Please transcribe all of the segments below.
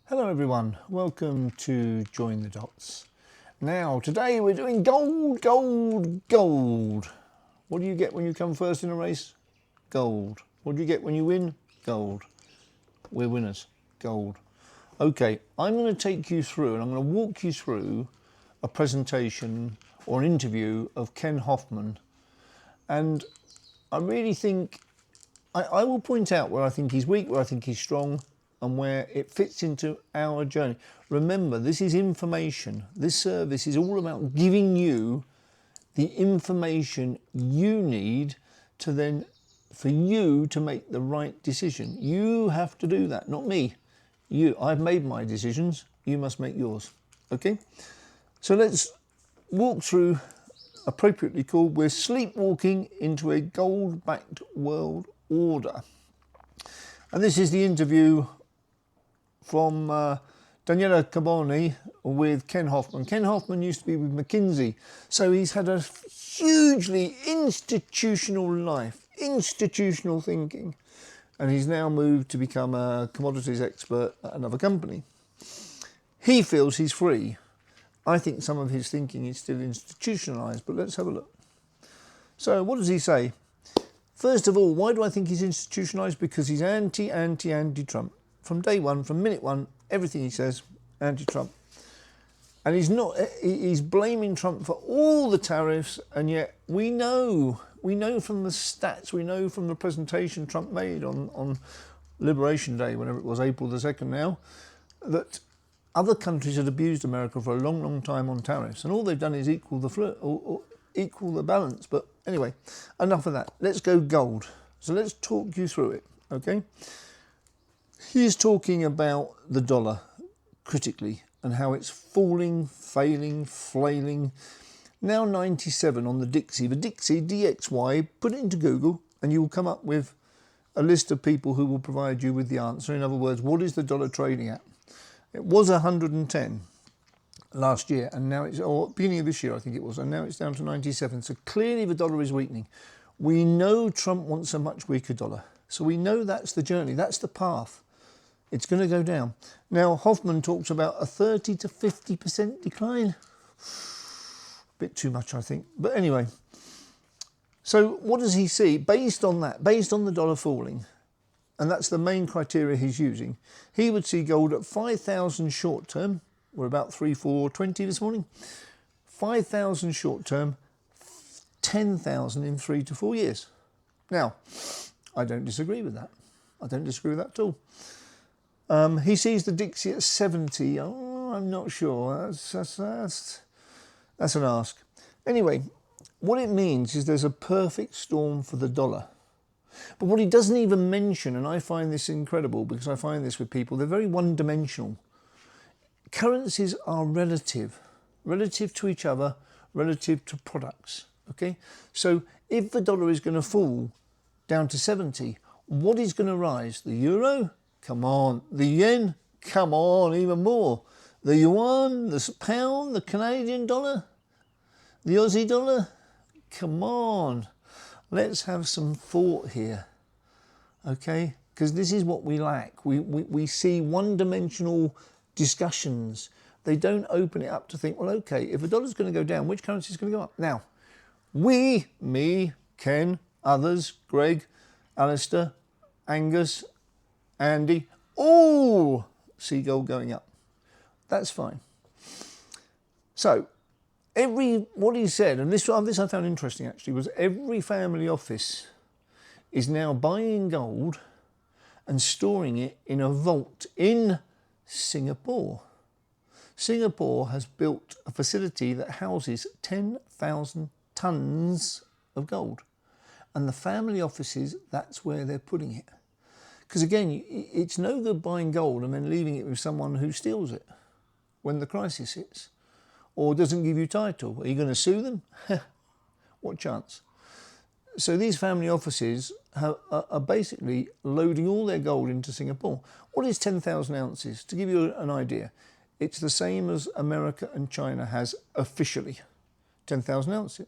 Hello everyone, welcome to Join the Dots. Now today we're doing gold, gold, gold. What do you get when you come first in a race? Gold. What do you get when you win? Gold. We're winners. Gold. Okay, I'm going to take you through and I'm going to walk you through a presentation or an interview of Ken Hoffman, and I really think I will point out where I think he's weak, where I think he's strong, and where it fits into our journey. Remember, this is information. This service is all about giving you the information you need to then, for you to make the right decision. You have to do that, not me. I've made my decisions, you must make yours. Okay? So let's walk through, appropriately called, we're sleepwalking into a gold-backed world order. And this is the interview from Daniela Carboni with Ken Hoffman. Ken Hoffman used to be with McKinsey, so he's had a hugely institutional life, institutional thinking, and he's now moved to become a commodities expert at another company. He feels he's free. I think some of his thinking is still institutionalized, but let's have a look. So what does he say? First of all, why do I think he's institutionalized? Because he's anti-Trump. From day one, from minute one, everything he says, anti-Trump. And he's blaming Trump for all the tariffs, and yet we know from the stats, we know from the presentation Trump made on Liberation Day, whenever it was, April the 2nd now, that other countries had abused America for a long, long time on tariffs, and all they've done is equal the balance. But anyway, enough of that. Let's go gold. So let's talk you through it, okay? He's talking about the dollar critically and how it's falling, failing, flailing. Now 97 on the Dixie. The Dixie, DXY, put it into Google and you will come up with a list of people who will provide you with the answer. In other words, what is the dollar trading at? It was 110 last year, and now it's, or beginning of this year I think it was, and now it's down to 97. So clearly the dollar is weakening. We know Trump wants a much weaker dollar. So we know that's the journey, that's the path. It's going to go down. Now Hoffman talks about a 30 to 50% decline. Bit too much, I think. But anyway, so what does he see? Based on that, based on the dollar falling, and that's the main criteria he's using, he would see gold at 5,000 short term. We're about 3,420 this morning. 5,000 short term, 10,000 in 3 to 4 years. Now, I don't disagree with that. I don't disagree with that at all. He sees the Dixie at 70. Oh, I'm not sure. That's an ask. Anyway, what it means is there's a perfect storm for the dollar. But what he doesn't even mention, and I find this incredible because I find this with people, they're very one-dimensional. Currencies are relative to each other, relative to products, okay? So if the dollar is going to fall down to 70, what is going to rise? The euro? Come on. The yen? Come on, even more. The yuan, the pound, the Canadian dollar, the Aussie dollar? Come on. Let's have some thought here, okay? Because this is what we lack. We see one-dimensional discussions. They don't open it up to think, well, okay, if the dollar's going to go down, which currency is going to go up? Now, we, me, Ken, others, Greg, Alistair, Angus, Andy, all see gold going up. That's fine. So, what he said, and this I found interesting actually, was every family office is now buying gold and storing it in a vault in Singapore. Singapore has built a facility that houses 10,000 tons of gold. And the family offices, that's where they're putting it. Because again, it's no good buying gold and then leaving it with someone who steals it when the crisis hits or doesn't give you title. Are you going to sue them? What chance? So these family offices are basically loading all their gold into Singapore. What is 10,000 ounces? To give you an idea, it's the same as America and China has officially. 10,000 ounces,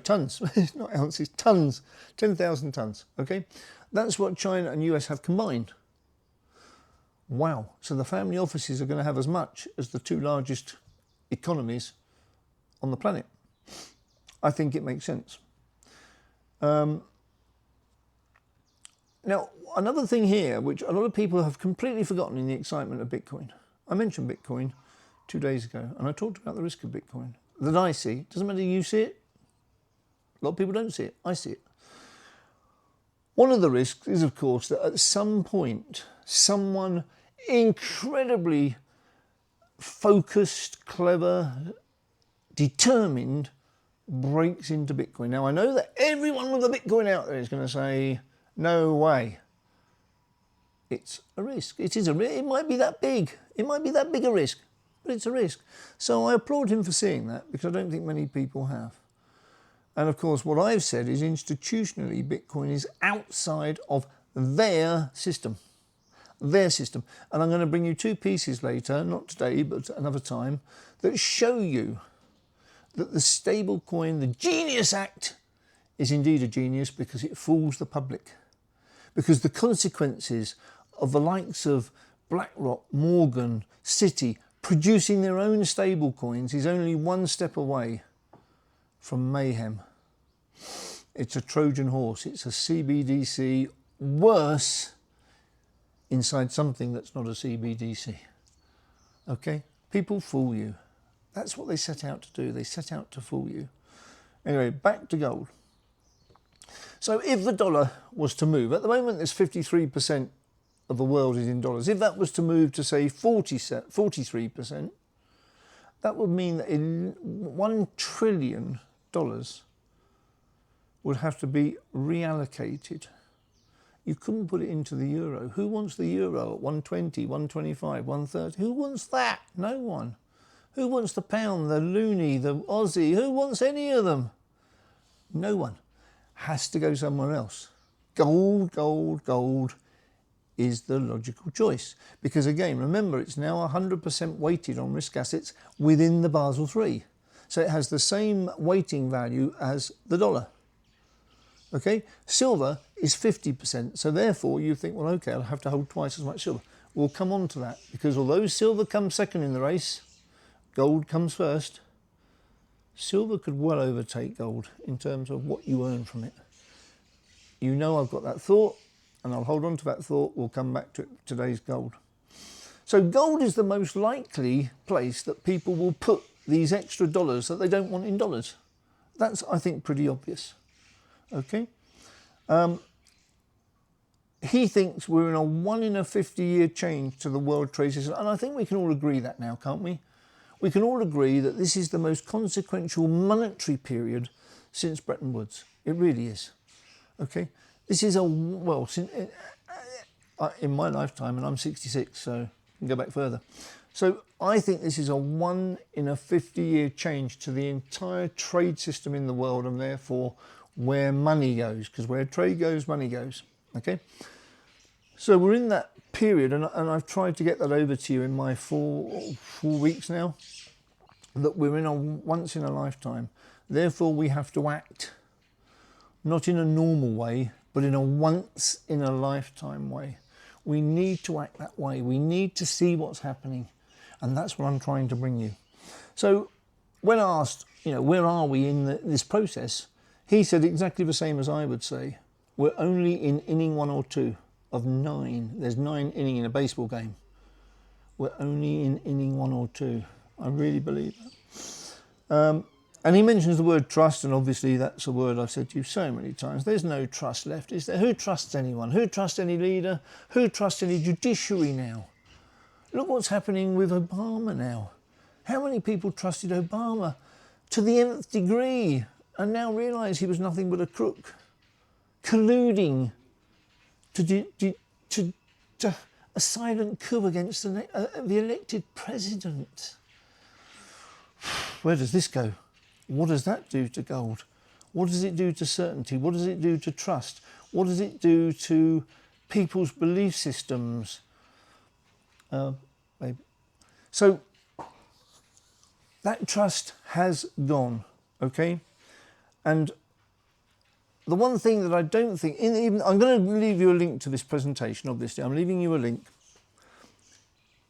tons, not ounces, tons, 10,000 tons, okay? That's what China and US have combined. Wow. So the family offices are going to have as much as the two largest economies on the planet. I think it makes sense. Now, another thing here, which a lot of people have completely forgotten in the excitement of Bitcoin. I mentioned Bitcoin 2 days ago, and I talked about the risk of Bitcoin that I see. Doesn't matter if you see it. A lot of people don't see it. I see it. One of the risks is, of course, that at some point, someone incredibly focused, clever, determined breaks into Bitcoin. Now, I know that everyone with a Bitcoin out there is going to say, no way. It's a risk. It is a risk. It might be that big. It might be that big a risk, but it's a risk. So I applaud him for seeing that, because I don't think many people have. And of course, what I've said is institutionally, Bitcoin is outside of their system. Their system. And I'm going to bring you 2 pieces later, not today, but another time, that show you that the stable coin, the Genius Act, is indeed a genius because it fools the public. Because the consequences of the likes of BlackRock, Morgan, Citi producing their own stable coins is only one step away from mayhem. It's a Trojan horse. It's a CBDC, worse, inside something that's not a CBDC. Okay? People fool you. That's what they set out to do. They set out to fool you. Anyway, back to gold. So if the dollar was to move, at the moment there's 53% of the world is in dollars. If that was to move to, say, 43%, that would mean that $1 trillion would have to be reallocated. You couldn't put it into the euro. Who wants the euro at 120, 125, 130? Who wants that? No one. Who wants the pound, the loonie, the Aussie? Who wants any of them? No one. Has to go somewhere else. Gold, gold, gold is the logical choice. Because again, remember, it's now 100% weighted on risk assets within the Basel III. So it has the same weighting value as the dollar. Okay, silver is 50%. So therefore you think, well, okay, I'll have to hold twice as much silver. We'll come on to that, because although silver comes second in the race, gold comes first. Silver could well overtake gold in terms of what you earn from it. You know I've got that thought, and I'll hold on to that thought. We'll come back to today's gold. So gold is the most likely place that people will put these extra dollars that they don't want in dollars. That's, I think, pretty obvious. Okay? He thinks we're in a 1 in a 50-year change to the world trade system, and I think we can all agree that now, can't we? We can all agree that this is the most consequential monetary period since Bretton Woods. It really is. Okay? This is well, in my lifetime, and I'm 66, so I can go back further. So I think this is a 1 in a 50-year change to the entire trade system in the world, and therefore where money goes, because where trade goes, money goes. Okay? So we're in that period, and I've tried to get that over to you in my four weeks now, that we're in a once in a lifetime. Therefore we have to act not in a normal way, but in a once in a lifetime way. We need to act that way. We need to see what's happening, and that's what I'm trying to bring you. So when asked, you know, where are we in this process, he said exactly the same as I would say. We're only in inning 1 or 2 of 9. There's 9 innings in a baseball game. We're only in inning 1 or 2. I really believe that. And he mentions the word trust, and obviously that's a word I've said to you so many times. There's no trust left, is there? Who trusts anyone? Who trusts any leader? Who trusts any judiciary now? Look what's happening with Obama now. How many people trusted Obama to the nth degree and now realise he was nothing but a crook, colluding to a silent coup against the elected president? Where does this go? What does that do to gold? What does it do to certainty? What does it do to trust? What does it do to people's belief systems? Maybe. So that trust has gone, okay? And the one thing that I don't think, I'm going to leave you a link to this presentation, obviously. I'm leaving you a link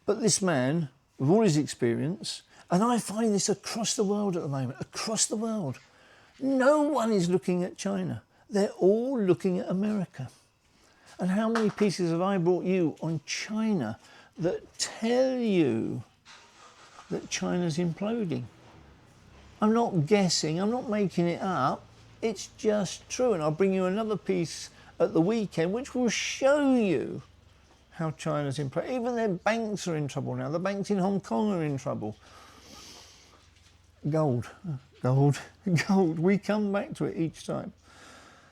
But this man, with all his experience, and I find this across the world at the moment, across the world, no one is looking at China. They're all looking at America. And how many pieces have I brought you on China that tell you that China's imploding? I'm not guessing, I'm not making it up, it's just true. And I'll bring you another piece at the weekend which will show you how China's imploding. Even their banks are in trouble now. The banks in Hong Kong are in trouble. Gold, gold, gold. We come back to it each time.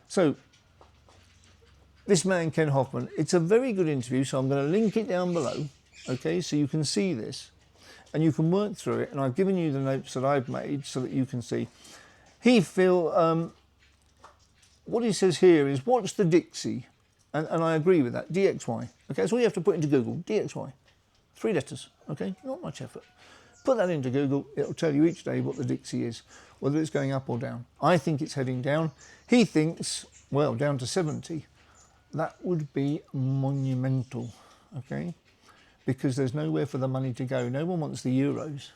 So, this man, Ken Hoffman, it's a very good interview, so I'm going to link it down below, okay, so you can see this and you can work through it. And I've given you the notes that I've made so that you can see. What he says here is, what's the Dixie? And I agree with that, DXY. Okay, that's all you have to put into Google, DXY. 3 letters, okay, not much effort. Put that into Google, it'll tell you each day what the Dixie is, whether it's going up or down. I think it's heading down. He thinks, well, down to 70. That would be monumental, okay? Because there's nowhere for the money to go. No one wants the euros.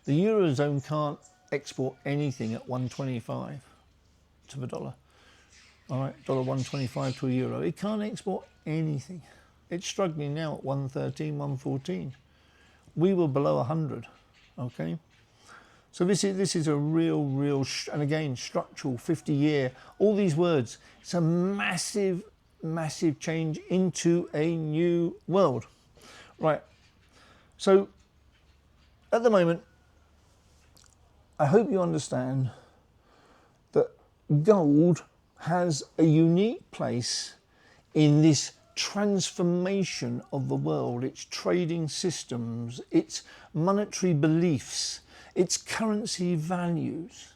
The Eurozone can't export anything at 125 to the dollar. All right, dollar 125 to a euro. It can't export anything. It's struggling now at 113, 114. We were below 100, okay? So this is a real, and again, structural, 50-year, all these words. It's a massive, massive change into a new world. Right, so at the moment, I hope you understand that gold has a unique place in this transformation of the world, its trading systems, its monetary beliefs, its currency values.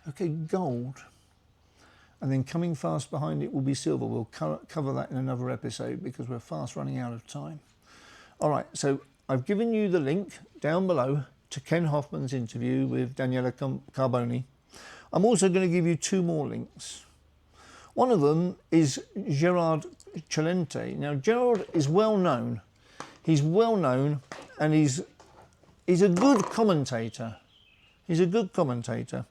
Okay, gold. And then coming fast behind it will be silver. We'll cover that in another episode because we're fast running out of time. All right, so I've given you the link down below to Ken Hoffman's interview with Daniela Carboni. I'm also going to give you 2 more links. One of them is Gerard Chen. Now, Gerard is well known. He's well known, and he's a good commentator. He's a good commentator.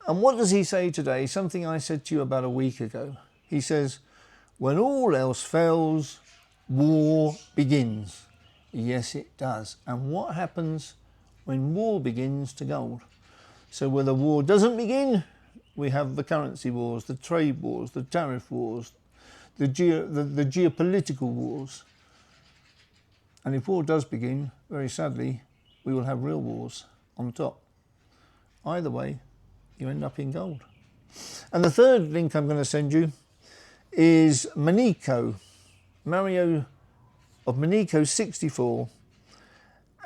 And what does he say today? Something I said to you about a week ago. He says, when all else fails, war begins. Yes, it does. And what happens when war begins to gold? So where the war doesn't begin, we have the currency wars, the trade wars, the tariff wars, the geopolitical wars. And if war does begin, very sadly, we will have real wars on top. Either way, you end up in gold. And the third link I'm going to send you is Mario of Manico 64.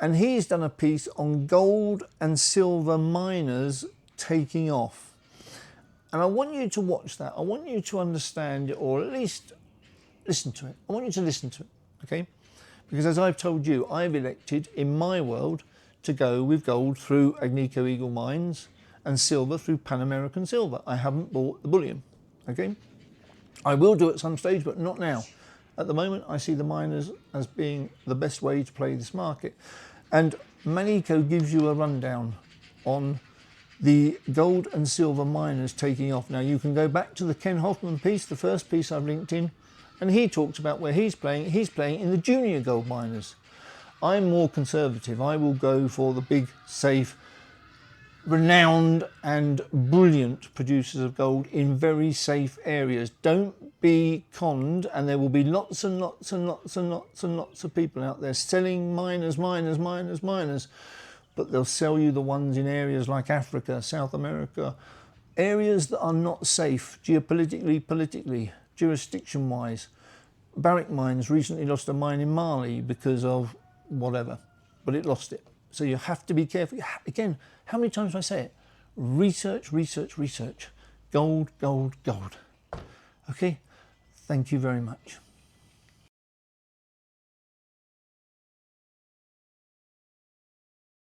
And he's done a piece on gold and silver miners taking off. And I want you to watch that. I want you to understand it, or at least listen to it. I want you to listen to it, okay? Because as I've told you, I've elected in my world to go with gold through Agnico Eagle Mines and silver through Pan American Silver. I haven't bought the bullion, okay? I will do at some stage, but not now. At the moment, I see the miners as being the best way to play this market. And Manico gives you a rundown on the gold and silver miners taking off. Now, you can go back to the Ken Hoffman piece, the first piece I've linked in, and he talks about where he's playing. He's playing in the junior gold miners. I'm more conservative. I will go for the big, safe, renowned and brilliant producers of gold in very safe areas. Don't be conned, and there will be lots and lots and lots and lots and lots of people out there selling miners, but they'll sell you the ones in areas like Africa, South America, areas that are not safe geopolitically, politically, jurisdiction-wise. Barrick Mines recently lost a mine in Mali because of whatever, but it lost it. So you have to be careful. Again, how many times do I say it? Research, research, research. Gold, gold, gold. Okay, thank you very much.